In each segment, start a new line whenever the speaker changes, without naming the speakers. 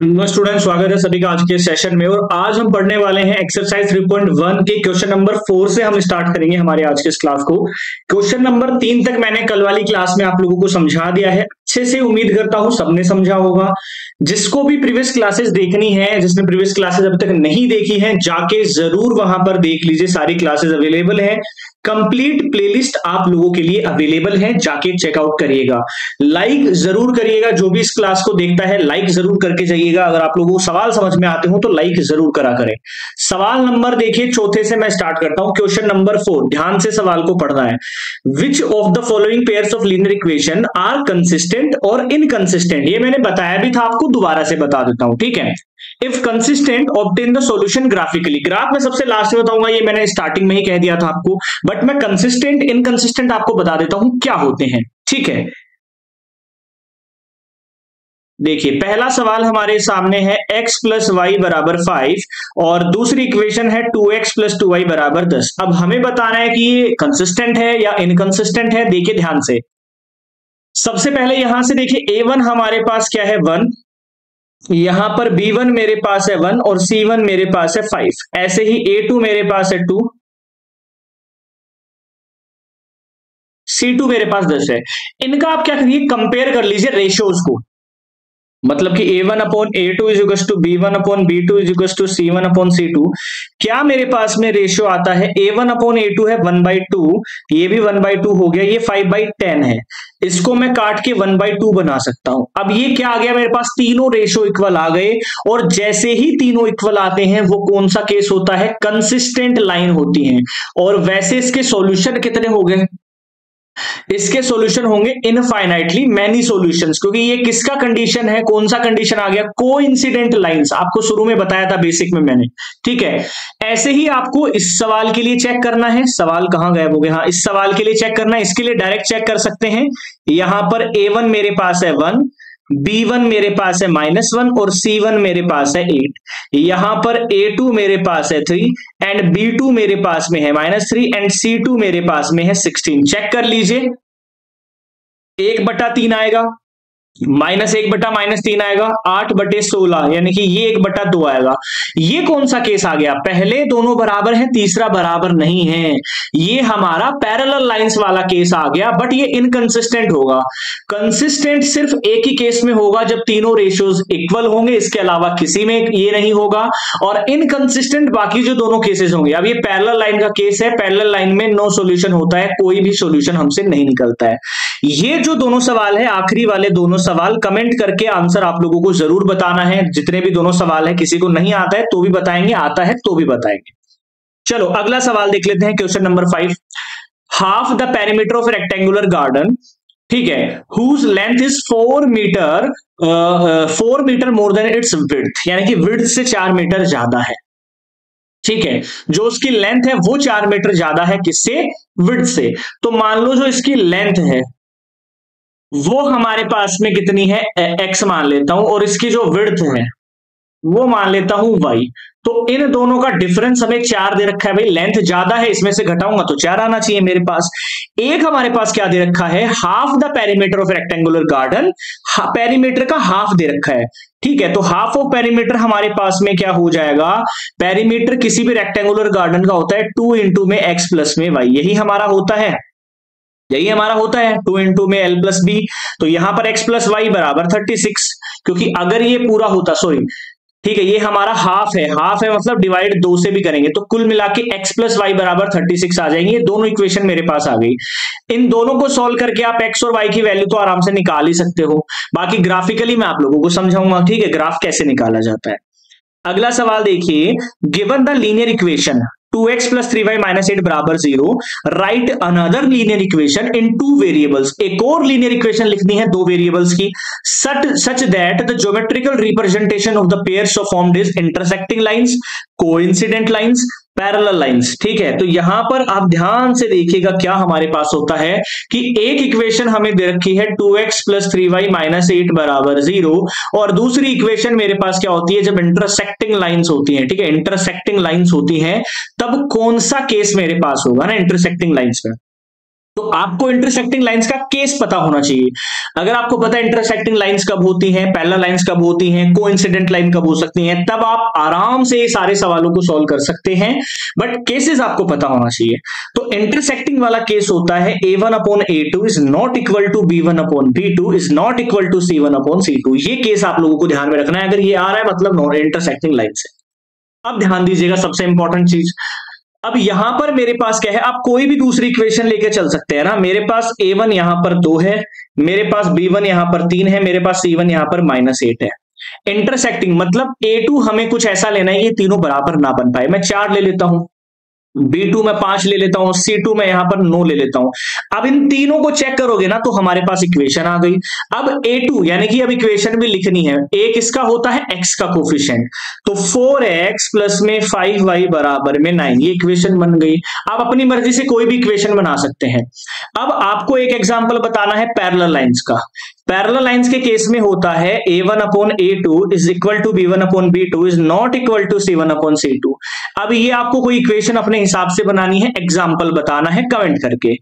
Student, स्वागत है सभी का आज के सेशन में। और आज हम पढ़ने वाले हैं एक्सरसाइज 3.1 के क्वेश्चन नंबर 4 से हम स्टार्ट करेंगे हमारे आज के इस क्लास को। क्वेश्चन नंबर 3 तक मैंने कल वाली क्लास में आप लोगों को समझा दिया है, अच्छे से उम्मीद करता हूं सबने समझा होगा। जिसको भी प्रीवियस क्लासेस देखनी है, जिसने प्रीवियस क्लासेस अभी तक नहीं देखी है, जाके जरूर वहां पर देख लीजिए। सारी क्लासेस अवेलेबल है, कंप्लीट प्लेलिस्ट आप लोगों के लिए अवेलेबल है, जाके चेकआउट करिएगा। लाइक जरूर करिएगा, जो भी इस क्लास को देखता है लाइक जरूर करके जाइएगा। अगर आप लोगों को सवाल समझ में आते हो तो लाइक जरूर करा करें। सवाल नंबर देखिए, चौथे से मैं स्टार्ट करता हूं। क्वेश्चन नंबर 4, ध्यान से सवाल को पढ़ना है। Which of the following pairs of linear equation are consistent और इनकंसिस्टेंट? ये मैंने बताया भी था आपको, दोबारा से बता देता हूं, ठीक है। If consistent obtain the solution graphically. Graph में सबसे लास्ट में बताऊंगा, ये मैंने स्टार्टिंग में ही कह दिया था आपको, बट मैं कंसिस्टेंट इनकंसिस्टेंट आपको बता देता हूं क्या होते हैं, ठीक है। देखिए, पहला सवाल हमारे सामने है x प्लस वाई बराबर 5 और दूसरी इक्वेशन है 2x प्लस 2y बराबर 10। अब हमें बताना है कि ये कंसिस्टेंट है या इनकंसिस्टेंट है। देखिए ध्यान से, सबसे पहले यहां से देखिए a1 हमारे पास क्या है 1, यहां पर b1 मेरे पास है 1 और c1 मेरे पास है 5। ऐसे ही a2 मेरे पास है 2, c2 मेरे पास 10 है। इनका आप क्या करिए, कंपेयर कर लीजिए रेशियोज को। मतलब कि a1 upon a2 is equal to b1 upon b2 is equal to c1 upon c2। क्या मेरे पास में रेशियो आता है, a1 अपॉन a2 है 1/2, ये भी 1/2 हो गया, ये 5/10 है। इसको मैं काट के 1/2 बना सकता हूं। अब ये क्या आ गया, मेरे पास तीनों रेशियो इक्वल आ गए। और जैसे ही तीनों इक्वल आते हैं, वो कौन सा केस होता है, कंसिस्टेंट लाइन होती है। और वैसे इसके सॉल्यूशन कितने हो गए, इसके सॉल्यूशन होंगे इनफाइनाइटली मैनी सॉल्यूशंस, क्योंकि ये किसका कंडीशन है, कौन सा कंडीशन आ गया, कोइंसिडेंट लाइंस। आपको शुरू में बताया था बेसिक में मैंने, ठीक है। ऐसे ही आपको इस सवाल के लिए चेक करना है। सवाल कहां गायब हो गए, हाँ, इस सवाल के लिए चेक करना है। इसके लिए डायरेक्ट चेक कर सकते हैं। यहां पर a1 मेरे पास है 1, b1 मेरे पास है -1 और c1 मेरे पास है 8। यहां पर a2 मेरे पास है 3 एंड b2 मेरे पास में है -3 एंड c2 मेरे पास में है 16। चेक कर लीजिए, 1/3 आएगा, -1/-3 आएगा, 8/16, यानी कि ये 1/2 आएगा। ये कौन सा केस आ गया, पहले दोनों बराबर है, तीसरा बराबर नहीं है। ये हमारा पैरेलल लाइंस वाला केस आ गया, बट ये इनकंसिस्टेंट होगा। कंसिस्टेंट सिर्फ एक ही केस में होगा, जब तीनों रेशियोज इक्वल होंगे, इसके अलावा किसी में ये नहीं होगा। और इनकंसिस्टेंट बाकी जो दोनों केसेस होंगे। अब ये पैरेलल लाइन का केस है, पैरेलल लाइन में नो सॉल्यूशन होता है, कोई भी सॉल्यूशन हमसे नहीं निकलता है। ये जो दोनों सवाल है, आखिरी वाले दोनों सवाल, कमेंट करके आंसर आप लोगों को जरूर बताना है। जितने भी दोनों सवाल है, किसी को नहीं आता है तो भी बताएंगे, आता है तो भी बताएंगे। चलो अगला सवाल देख लेते हैं, question number 5। Half the perimeter of rectangular garden, ठीक है, whose length is 4 metre, 4 metre more than its width, यानी कि विड्थ से 4 मीटर ज्यादा है, ठीक है। जो उसकी लेंथ है वो 4 मीटर ज्यादा है, किससे, विड्थ से। तो मान लो जो इसकी लेंथ है वो हमारे पास में कितनी है, x मान लेता हूं, और इसकी जो विड्थ है वो मान लेता हूं y। तो इन दोनों का डिफरेंस हमें 4 दे रखा है। भाई लेंथ ज्यादा है, इसमें से घटाऊंगा तो 4 आना चाहिए मेरे पास। एक हमारे पास क्या दे रखा है, half the perimeter of rectangular garden, perimeter का हाफ दे रखा है, ठीक है। तो हाफ ऑफ पेरीमीटर हमारे पास में क्या हो जाएगा, पेरीमीटर किसी भी रेक्टेंगुलर गार्डन का होता है 2 इंटू में x प्लस में y, यही हमारा होता है, यही हमारा होता है 2 इंटू में l प्लस बी। तो यहां पर x प्लस वाई बराबर 36, क्योंकि अगर ये पूरा होता, सॉरी, ठीक है, ये हमारा हाफ है, हाफ है मतलब डिवाइड 2 से भी करेंगे तो कुल मिला के x प्लस वाई बराबर 36 आ जाएंगे। ये दोनों इक्वेशन मेरे पास आ गई। इन दोनों को सॉल्व करके आप x और y की वैल्यू तो आराम से निकाल ही सकते हो। बाकी ग्राफिकली मैं आप लोगों को समझाऊंगा, ठीक है, ग्राफ कैसे निकाला जाता है। अगला सवाल देखिए, given the linear equation 2x plus 3y minus 8 बराबर 0, right another linear equation in 2 variables. एक और लीनियर इक्वेशन लिखनी है 2 वेरिएबल्स की, such that the geometrical representation of the pairs of formed is intersecting lines, coincident lines, parallel lines, ठीक है। तो यहां पर आप ध्यान से देखिएगा क्या हमारे पास होता है कि एक इक्वेशन हमें दे रखी है 2x प्लस 3y माइनस 8 बराबर 0, और दूसरी इक्वेशन मेरे पास क्या होती है, जब इंटरसेक्टिंग लाइंस होती हैं, ठीक है, इंटरसेक्टिंग लाइंस होती हैं, तब कौन सा केस मेरे पास होगा ना इंटरसेक्टिंग लाइंस में, तो आपको इंटरसेक्टिंग लाइंस का केस पता होना चाहिए। अगर आपको पता है इंटरसेक्टिंग लाइंस कब होती हैं, पैरेलल लाइंस कब होती हैं, कोइंसिडेंट लाइन कब हो सकती हैं, तब आप आराम से ये सारे सवालों को सॉल्व कर सकते हैं, बट केसेस आपको पता होना चाहिए। तो इंटरसेक्टिंग वाला केस होता है a1/a2 is not equal to b1/b2 is not equal to c1/c2। ये केस आप लोगों को ध्यान में रखना है। अगर ये आ रहा है मतलब नॉन इंटरसेक्टिंग लाइन से। अब ध्यान दीजिएगा सबसे इंपॉर्टेंट चीज, अब यहां पर मेरे पास क्या है, आप कोई भी दूसरी इक्वेशन लेके चल सकते हैं ना। मेरे पास a1 यहां पर 2 है, मेरे पास b1 यहां पर 3 है, मेरे पास c1 यहां पर -8 है। इंटरसेक्टिंग मतलब a2 हमें कुछ ऐसा लेना है ये तीनों बराबर ना बन पाए। मैं 4 ले लेता हूं, B2 में 5 ले लेता हूं, C2 में यहां पर 9 ले लेता हूं। अब इन तीनों को चेक करोगे ना तो हमारे पास इक्वेशन आ गई। अब A2 यानी कि अब इक्वेशन भी लिखनी है। एक इसका होता है x का कोफिशिएंट, तो 4x प्लस में 5y बराबर में 9, ये इक्वेशन बन गई। आप अपनी मर्जी से कोई भी इक्वेशन बना सकते हैं। अब आपको एक एग्जांपल बताना है पैरेलल लाइंस का। पैरेलल लाइंस के केस में होता है a1/a2 is equal to b1/b2 is not equal to c1/c2। अब ये आपको कोई इक्वेशन अपने हिसाब से बनानी है, एग्जांपल बताना है कमेंट करके।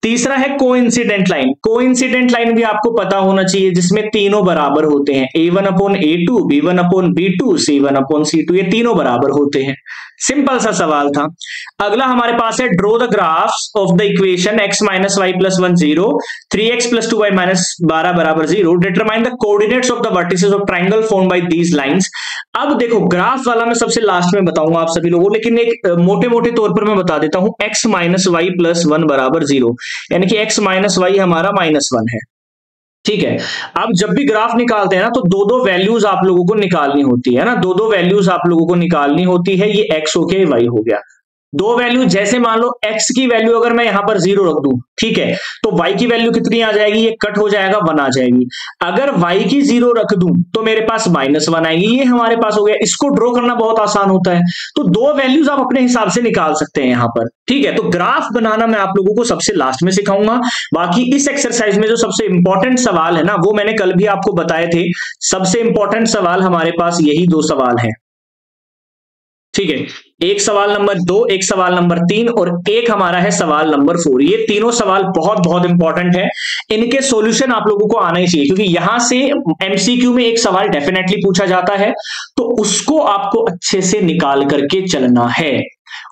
तीसरा है कोइंसिडेंट लाइन। कोइंसिडेंट लाइन भी आपको पता होना चाहिए जिसमें तीनों बराबर होते हैं, a1/a2 b1/b2 c1/c2, ये तीनों बराबर होते हैं। सिंपल सा सवाल था। अगला हमारे पास है draw the graphs of the equation x - y + 1 0 3x + 2y - 12 बराबर 0 determine the coordinates of the vertices of triangle form by these lines. अब देखो ग्राफ वाला मैं सबसे लास्ट में बताऊंगा आप सभी लोगों, लेकिन एक मोटे मोटे तौर पर मैं बता देता हूं। x - y + 1 बराबर 0 यानी कि x - y हमारा -1 है, ठीक है। अब जब भी ग्राफ निकालते हैं ना तो दो दो वैल्यूज आप लोगों को निकालनी होती है ना, दो दो वैल्यूज आप लोगों को निकालनी होती है। ये x हो गया, y हो गया, दो वैल्यू। जैसे मान लो x की वैल्यू अगर मैं यहां पर 0 रख दूं, ठीक है, तो y की वैल्यू कितनी आ जाएगी, ये कट हो जाएगा, 1 आ जाएगी। अगर y की 0 रख दूं तो मेरे पास -1 आएगी, ये हमारे पास हो गया। इसको ड्रॉ करना बहुत आसान होता है, तो दो वैल्यूज आप अपने हिसाब से निकाल सकते हैं यहां पर, ठीक है। तो ग्राफ बनाना मैं आप लोगों को सबसे लास्ट में सिखाऊंगा। बाकी इस एक्सरसाइज में जो सबसे इंपॉर्टेंट सवाल है ना, वो मैंने कल भी आपको बताए थे। सबसे इंपॉर्टेंट सवाल हमारे पास यही 2 सवाल हैं, ठीक है। एक सवाल नंबर 2, एक सवाल नंबर 3 और एक हमारा है सवाल नंबर 4। ये तीनों सवाल बहुत बहुत इंपॉर्टेंट है, इनके सॉल्यूशन आप लोगों को आना ही चाहिए, क्योंकि यहां से एमसीक्यू में एक सवाल डेफिनेटली पूछा जाता है, तो उसको आपको अच्छे से निकाल करके चलना है।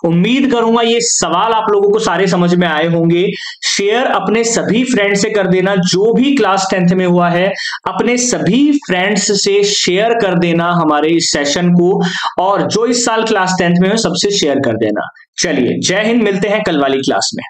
उम्मीद करूंगा ये सवाल आप लोगों को सारे समझ में आए होंगे। शेयर अपने सभी फ्रेंड से कर देना, जो भी क्लास 10th में हुआ है अपने सभी फ्रेंड्स से शेयर कर देना हमारे इस सेशन को, और जो इस साल क्लास 10th में है सबसे शेयर कर देना। चलिए, जय हिंद, मिलते हैं कल वाली क्लास में।